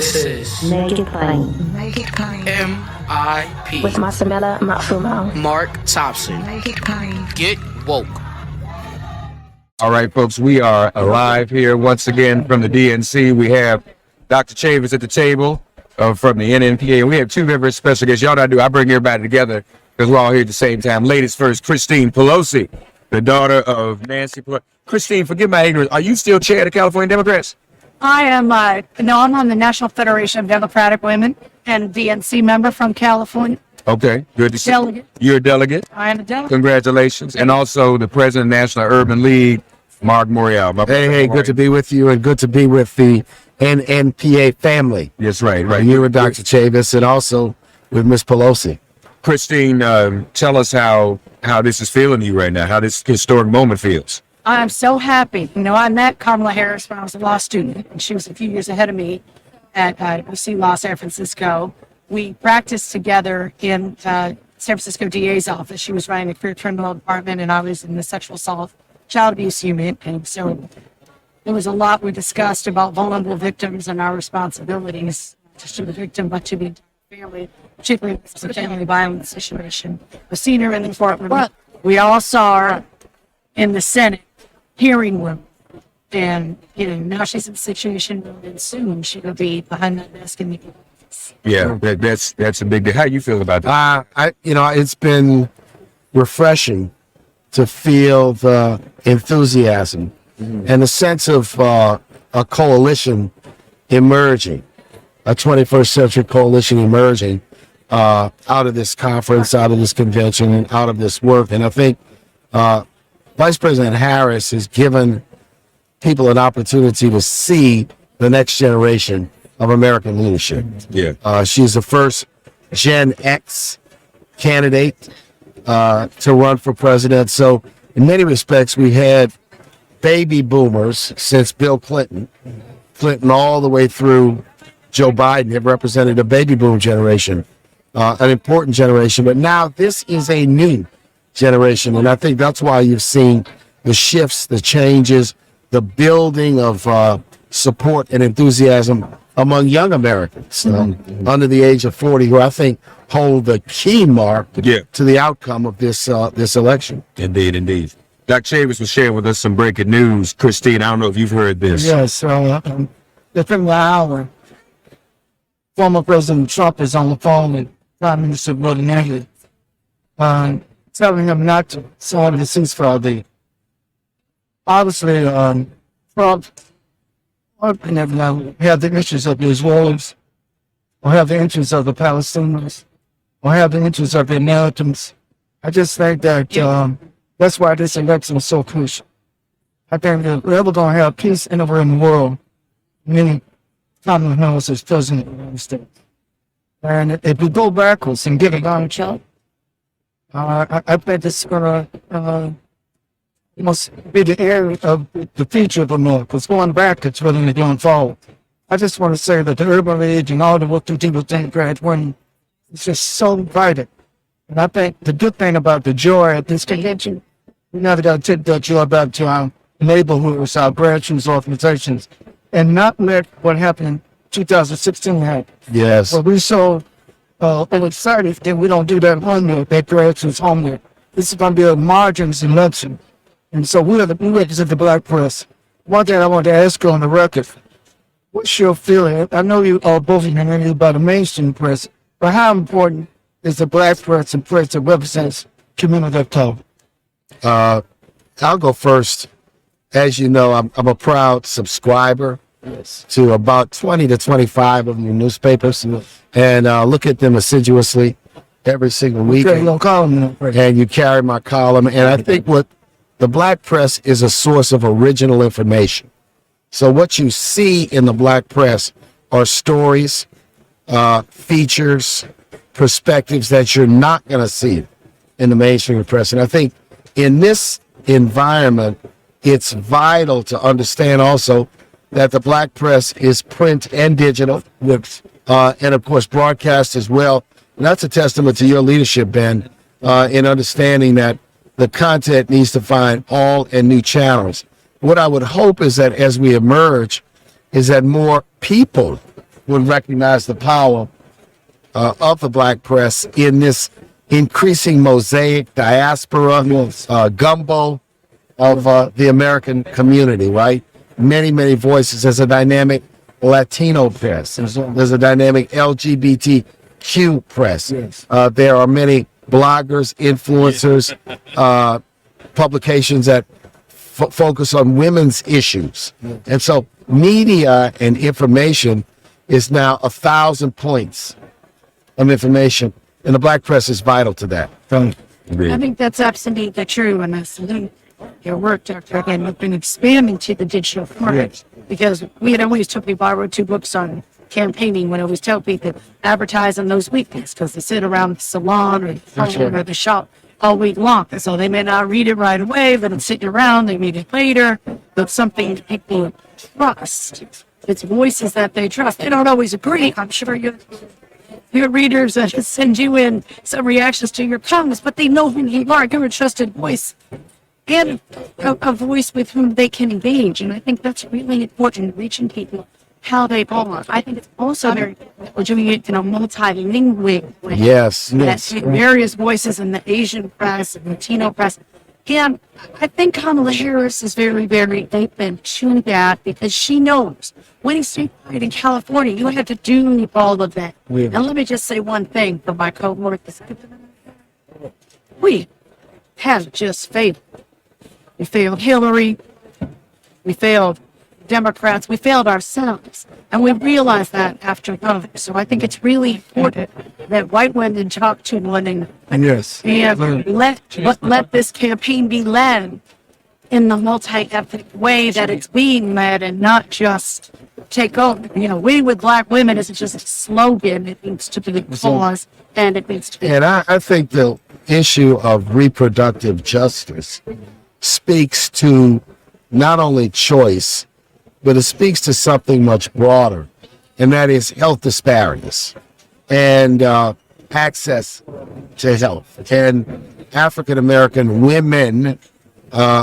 This is Make it plain. Make it plain. MIP With Masamela Matfumo. Marc Thompson. Make it plain. Get woke. All right, folks, we are live here once again from the DNC. We have Dr. Chavis at the table from the NNPA, and we have two very special guests. Y'all know I do. I bring everybody together because we're all here at the same time. Ladies first, Christine Pelosi, the daughter of Nancy Pelosi. Christine, forgive my ignorance. Are you still chair of the California Democrats? I am, I'm on the National Federation of Democratic Women and DNC member from California. Okay, good to see you. Delegate. You're a delegate. I am a delegate. Congratulations. And also the president of the National Urban League, Marc Morial. Hey, good to be with you and good to be with the NNPA family. Yes, right. You and Dr. Chavis and also with Miss Pelosi. Christine, tell us how this is feeling to you right now, how this historic moment feels. I'm so happy. You know, I met Kamala Harris when I was a law student, and she was a few years ahead of me at UC Law San Francisco. We practiced together in San Francisco DA's office. She was running the career criminal department, and I was in the sexual assault child abuse unit. And so there was a lot we discussed about vulnerable victims and our responsibilities, not just to the victim, but to the family, particularly the family violence situation. I've seen her in the courtroom. We all saw her in the Senate hearing room. And, you know, now she's in a situation and soon she will be behind that desk in the office. Yeah, that's a big deal. How you feel about that? It's been refreshing to feel the enthusiasm and the sense of a coalition emerging, a 21st century coalition emerging out of this conference, out of this convention, and out of this work. And I think Vice President Harris has given people an opportunity to see the next generation of American leadership. Yeah. She's the first Gen X candidate to run for president. So in many respects, we had baby boomers since Bill Clinton all the way through Joe Biden have represented a baby boom generation, an important generation. But now this is a new generation. And I think that's why you've seen the shifts, the changes, the building of support and enthusiasm among young Americans under the age of 40, who I think hold the key mark to the outcome of this election. Indeed. Dr. Chavis was sharing with us some breaking news. Christine, I don't know if you've heard this. Yes, within the hour, former President Trump is on the phone with Prime Minister Morial, telling him not to sign the ceasefire deal. Obviously, Trump have the interests of his wolves, or have the interests of the Palestinians, or have the interests of the Americans. I just think that that's why this election is so crucial. I think that we're ever going to have peace anywhere in the world, many Kamala Harris is president of the United States. And if we go backwards and get it on Trump, I think it's going to must be the area of the future of America. Because going backwards rather than going forward. I just want to say that the urban league and all the working people Democrats winning is just so vital. And I think the good thing about the joy at this convention, we never got to take that joy back to our neighborhoods, our grassroots organizations, and not let what happened in 2016 happen. Yes. Well, we so excited that we don't do that homework, that grassroots homework. This is going to be a margins election. And so we represent the black press. One thing I want to ask you on the record, what's your feeling? I know you all both of you about the mainstream press, but how important is the black press and press that represents community of color? I'll go first. As you know, I'm a proud subscriber to about 20 to 25 of your newspapers, and look at them assiduously every single week. And you carry my column, and I think what the black press is a source of original information. So what you see in the black press are stories, features, perspectives that you're not going to see in the mainstream press. And I think in this environment, it's vital to understand also that the black press is print and digital, and of course broadcast as well. And that's a testament to your leadership, Ben, in understanding that the content needs to find all and new channels. What I would hope is that as we emerge, is that more people would recognize the power of the black press in this increasing mosaic diaspora gumbo of the American community, right? Many, many voices. There's a dynamic Latino press. There's a dynamic LGBTQ press. Yes. There are many bloggers, influencers, publications that focus on women's issues. And so media and information is now 1,000 points of information, and the black press is vital to that. I think that's absolutely true, and I salute your work, Dr. Again, you've been expanding to the digital format, because we had always told people, I wrote 2 books on campaigning when I always tell people advertise on those weekends, because they sit around the salon or the phone or the shop all week long. And so they may not read it right away, but it's sitting around, they read it later, but something people trust. It's voices that they trust. They don't always agree. I'm sure your readers send you in some reactions to your columns, but they know who you are. You're a trusted voice and a voice with whom they can engage. And I think that's really important, reaching people how they are. I think it's also very important we're doing it in a multilingual way. Yes. That's various voices in the Asian press and Latino press. And I think Kamala Harris is very, very open to that, because she knows winning statewide in California, you have to do all of that. And let me just say one thing for my co-workers. We have just failed. We failed Hillary. We failed Democrats. We failed ourselves. And we realized that after voting. So I think it's really important that white women talk to one another. Yes. And let this campaign be led in the multi-ethnic way that it's being led, and not just take over. Winning with black women isn't just a slogan. It needs to be a cause, and it needs to be. And I think the issue of reproductive justice speaks to not only choice, but it speaks to something much broader, and that is health disparities and access to health. And African American women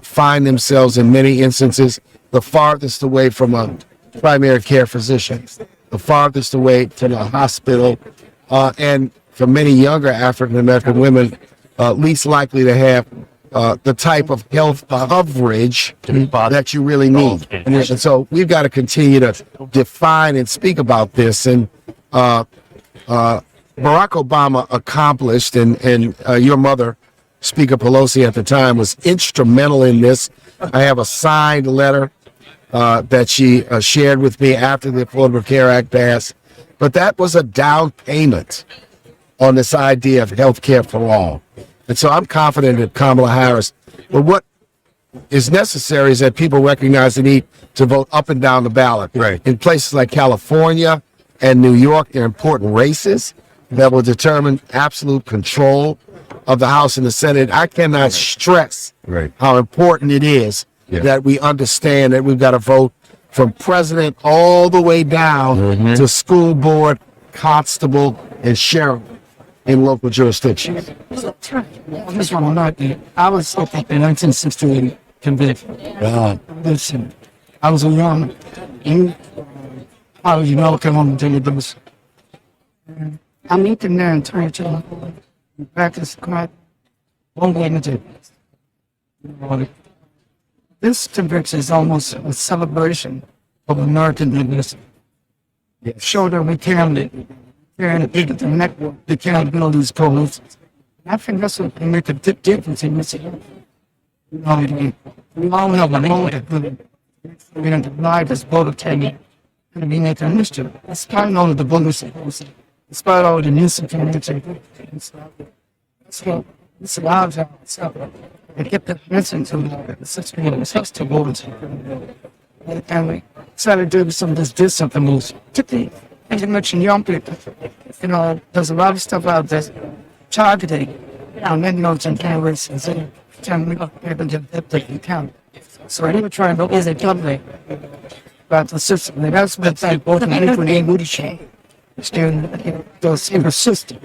find themselves in many instances the farthest away from a primary care physician, the farthest away to the hospital, and for many younger African American women, least likely to have the type of health coverage that you really need. And so we've got to continue to define and speak about this. And Barack Obama accomplished, and your mother, Speaker Pelosi at the time, was instrumental in this. I have a signed letter that she shared with me after the Affordable Care Act passed. But that was a down payment on this idea of health care for all. And so I'm confident that Kamala Harris, but what is necessary is that people recognize the need to vote up and down the ballot. Right. In places like California and New York, there are important races that will determine absolute control of the House and the Senate. I cannot stress how important it is that we understand that we've got to vote from president all the way down to school board, constable, and sheriff in local jurisdictions. This one, I was in 1968 convicted. Listen, I was a young, came home and tell you this. I'm looking there and trying to practice quite one way into it. This conviction is almost a celebration of American dignity. Show that we can the network, the accountability programs. I think that's what can make a difference in this. We all have a moment we're going to deny this vote of tenure and we make a history. Despite all of the bonus, despite all of the misinformation, so this allows us to get the message to the system to vote. And we try to do some of this something moves. Particularly, as you mentioned, young people. There's a lot of stuff out there targeting many notes and cameras and saying, we got people to the account. So I never try and is a company about the system. And that's what they both need for the booty chain. Those persistent.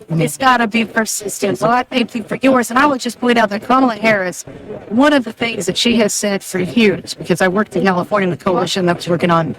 It's got to be persistent. So I thank you for yours. And I would just point out that Kamala Harris, one of the things that she has said for years, because I worked in California in the coalition that was working on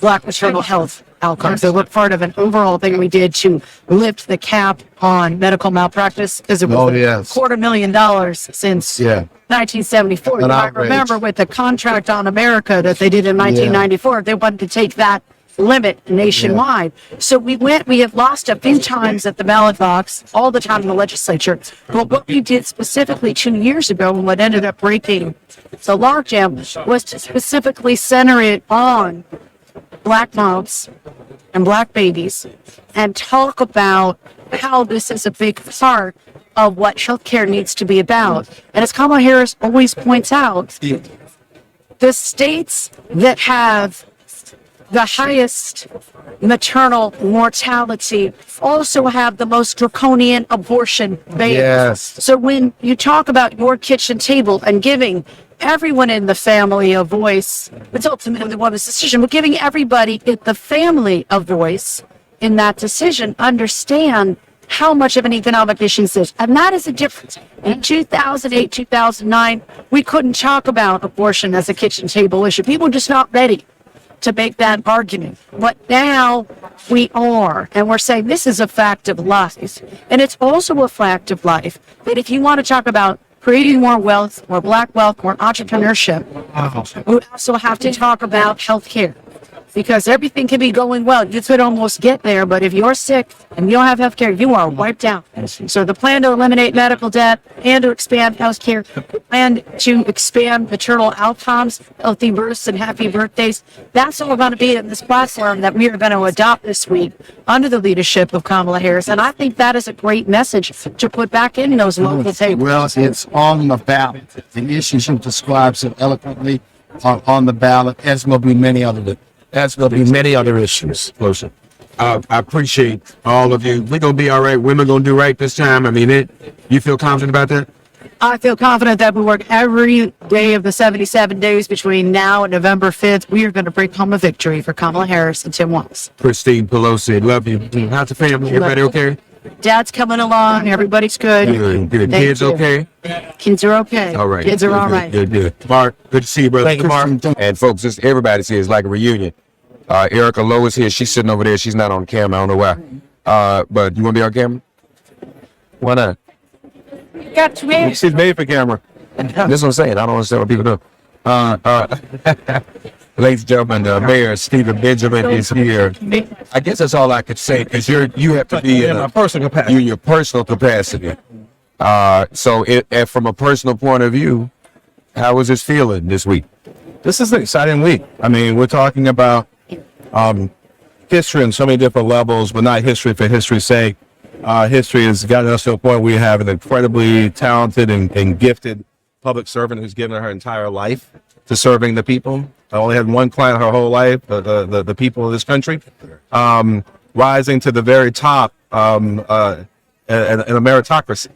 Black maternal health outcomes. They were part of an overall thing we did to lift the cap on medical malpractice because it was $250,000 since 1974. You might remember with the contract on America that they did in 1994, they wanted to take that limit nationwide. So we have lost a few times at the ballot box, all the time in the legislature. But what we did specifically 2 years ago, and what ended up breaking the logjam, was to specifically center it on Black moms and Black babies and talk about how this is a big part of what healthcare needs to be about. And as Kamala Harris always points out, the states that have the highest maternal mortality also have the most draconian abortion bans. Yes. So when you talk about your kitchen table and giving everyone in the family a voice, it's ultimately the woman's decision, but giving everybody in the family a voice in that decision, understand how much of an economic issue this is. And that is a difference. In 2008, 2009, we couldn't talk about abortion as a kitchen table issue. People were just not ready to make that argument. But now we are, and we're saying this is a fact of life. And it's also a fact of life that if you want to talk about creating more wealth, more Black wealth, more entrepreneurship, we also have to talk about healthcare. Because everything can be going well. You could almost get there, but if you're sick and you don't have health care, you are wiped out. So the plan to eliminate medical debt and to expand health care and to expand maternal outcomes, healthy births and happy birthdays, that's all going to be in this platform that we are going to adopt this week under the leadership of Kamala Harris. And I think that is a great message to put back in those local tables. Well, it's on the ballot. The issues you described so eloquently are on the ballot, as will be many other. That's going to be many other issues. I appreciate all of you. We're going to be all right. Women going to do right this time. I mean, you feel confident about that? I feel confident that we work every day of the 77 days between now and November 5th. We are going to bring home a victory for Kamala Harris and Tim Walz. Christine Pelosi, love you. How's the family? Everybody okay? Dad's coming along. Everybody's good. Good. Kids okay? Kids are okay. All right. Kids are all right. Good. Marc, good to see you, brother. Thank you, Marc. And folks, everybody's here. It's like a reunion. Erica Lowe is here. She's sitting over there. She's not on camera. I don't know why. But you want to be on camera? Why not? Got to me. She's made for camera. That's what I'm saying. I don't understand what people do. Ladies and gentlemen, Mayor Stephen Benjamin is here. I guess that's all I could say because you have to be in my personal capacity. You in your personal capacity. So from a personal point of view, how was this feeling this week? This is an exciting week. I mean, we're talking about history on so many different levels, but not history for history's sake. History has gotten us to a point where we have an incredibly talented and gifted public servant who's given her entire life to serving the people. I only had one client her whole life, the people of this country, rising to the very top in a meritocracy.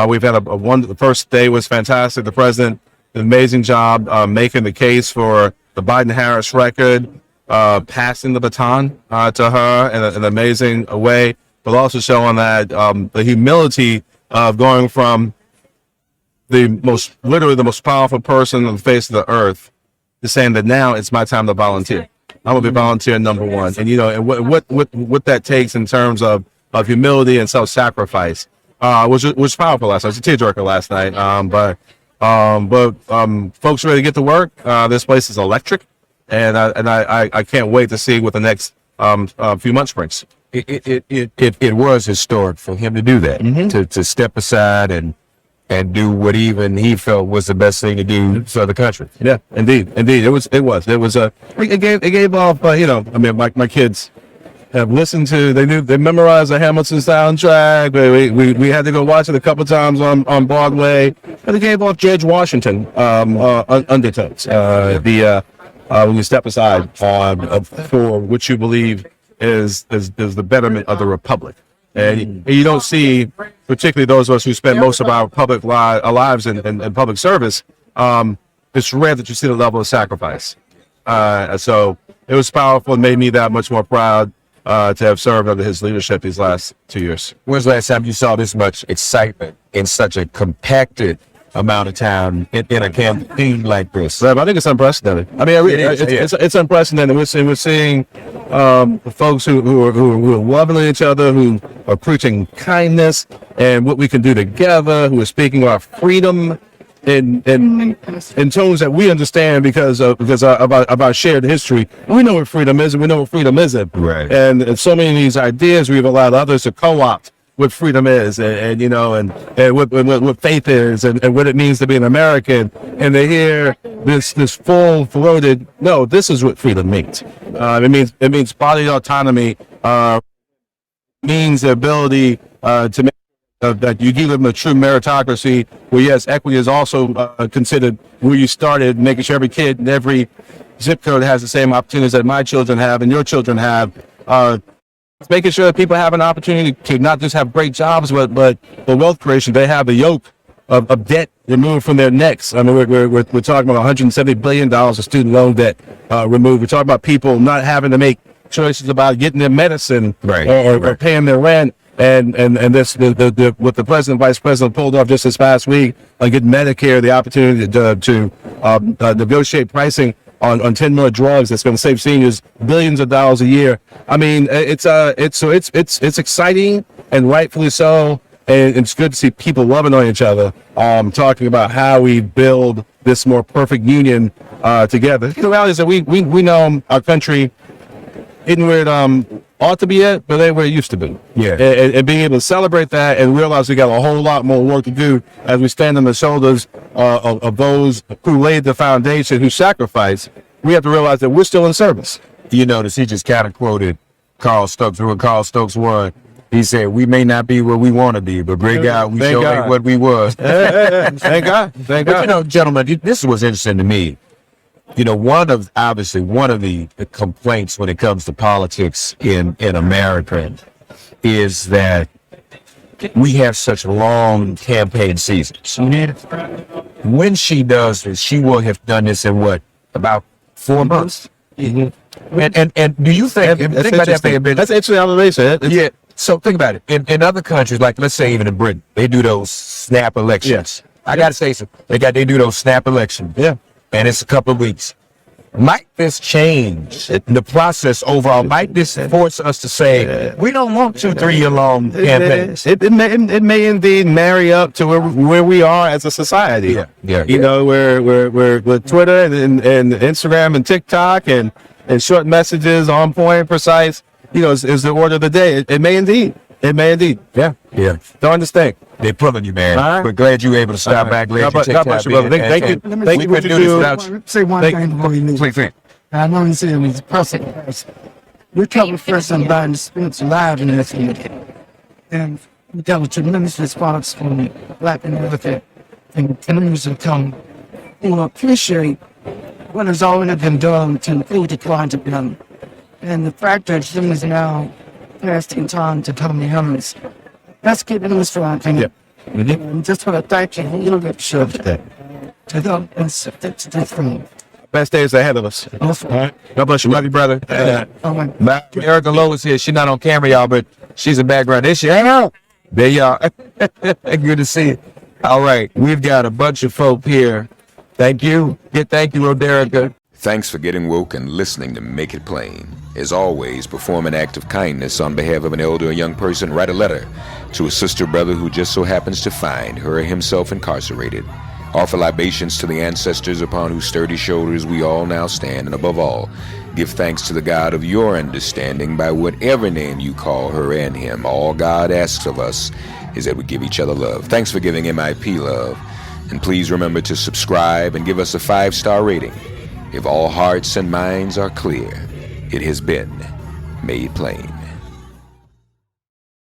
We've had the first day was fantastic. The president did an amazing job making the case for the Biden-Harris record, passing the baton to her in an amazing way, but also showing that the humility of going from literally the most powerful person on the face of the earth to saying that now it's my time to volunteer. I'm gonna be volunteer number one, and and what that takes in terms of humility and self-sacrifice was powerful last night. It was a tearjerker last night, but folks ready to get to work. This place is electric, and I can't wait to see what the next few months brings. It was historic for him to do that, to step aside and do what even he felt was the best thing to do for the country. Yeah, indeed. It gave off. I mean, my kids have listened to. They memorized the Hamilton soundtrack. We had to go watch it a couple times on Broadway. And it gave off George Washington undertones. When you step aside for what you believe is the betterment of the republic. And you don't see, particularly those of us who spend most of our public lives in public service, it's rare that you see the level of sacrifice. So it was powerful and made me that much more proud to have served under his leadership these last 2 years. When's the last time you saw this much excitement in such a compacted amount of time in a campaign like this. Right, I think it's unprecedented. I mean, it's unprecedented. We're seeing folks who are loving each other, who are preaching kindness and what we can do together, who are speaking about freedom in tones that we understand because of our shared history. We know what freedom is, and we know what freedom isn't. Right. And so many of these ideas we've allowed others to co-opt what freedom is, and what faith is, and what it means to be an American. And they hear this full-throated, no, this is what freedom means. It means bodily autonomy. Means the ability to make that you do live in a true meritocracy, where yes, equity is also considered where you started, making sure every kid in every zip code has the same opportunities that my children have and your children have. Making sure that people have an opportunity to not just have great jobs, but for wealth creation, they have the yoke of debt removed from their necks. I mean, we're talking about $170 billion of student loan debt removed. We're talking about people not having to make choices about getting their medicine, right, or paying their rent. And this what the president and vice president pulled off just this past week, getting Medicare the opportunity to negotiate pricing on 10 more drugs that's going to save seniors billions of dollars a year. I mean, it's exciting, and rightfully so. And it's good to see people loving on each other, talking about how we build this more perfect union together. The reality is that we know our country isn't where it ought to be yet, but ain't where it used to be. Yeah. And being able to celebrate that and realize we got a whole lot more work to do as we stand on the shoulders of those who laid the foundation, who sacrificed. We have to realize that we're still in service. You notice he just kind of quoted Carl Stokes. When Carl Stokes won, he said, "We may not be where we want to be, but great God, we sure ain't what we was." Thank God. Thank God. But gentlemen, this was interesting to me. One of the complaints when it comes to politics in America is that we have such long campaign seasons. When she does this, she will have done this in about 4 months. Mm-hmm. And do you think that's actually observation? Yeah. So think about it. In other countries, like let's say even in Britain, they do those snap elections. Yes. I gotta say something. They do those snap elections. Yeah. And it's a couple of weeks. Might this change the process overall? Might this force us to say we don't want 2-3 year long campaigns? It may indeed marry up to where we are as a society. Yeah. We're with Twitter and Instagram and TikTok and short messages on point, precise. Is the order of the day. It may indeed. Yeah. Don't understand. They're pulling you, man. All right. We're glad you were able to stop back. God bless you, brother. Thank you. Thank you for what you do. Say one thing before you leave. Please. I know you said it was personal. We covered President Biden's speech live in this year, and we got a tremendous response from Black America and communities of come who appreciate what has already been done to improve the climate of them. And the fact that things now passed in time to come to Harris, that's good news for our opinion. Yeah. Mm-hmm. And just want to thank you for your leadership to help us fix this thing. Best days ahead of us. Awesome. All right. God bless you. Love you, brother. Erica Lois here. She's not on camera, y'all, but she's in background. There she is. There y'all. Good to see you. All right. We've got a bunch of folk here. Thank you. Thank you, Roderica. Thanks for getting woke and listening to Make It Plain. As always, perform an act of kindness on behalf of an elder or young person. Write a letter to a sister brother who just so happens to find her or himself incarcerated. Offer libations to the ancestors upon whose sturdy shoulders we all now stand. And above all, give thanks to the God of your understanding by whatever name you call her and him. All God asks of us is that we give each other love. Thanks for giving MIP love. And please remember to subscribe and give us a 5-star rating. If all hearts and minds are clear, it has been made plain.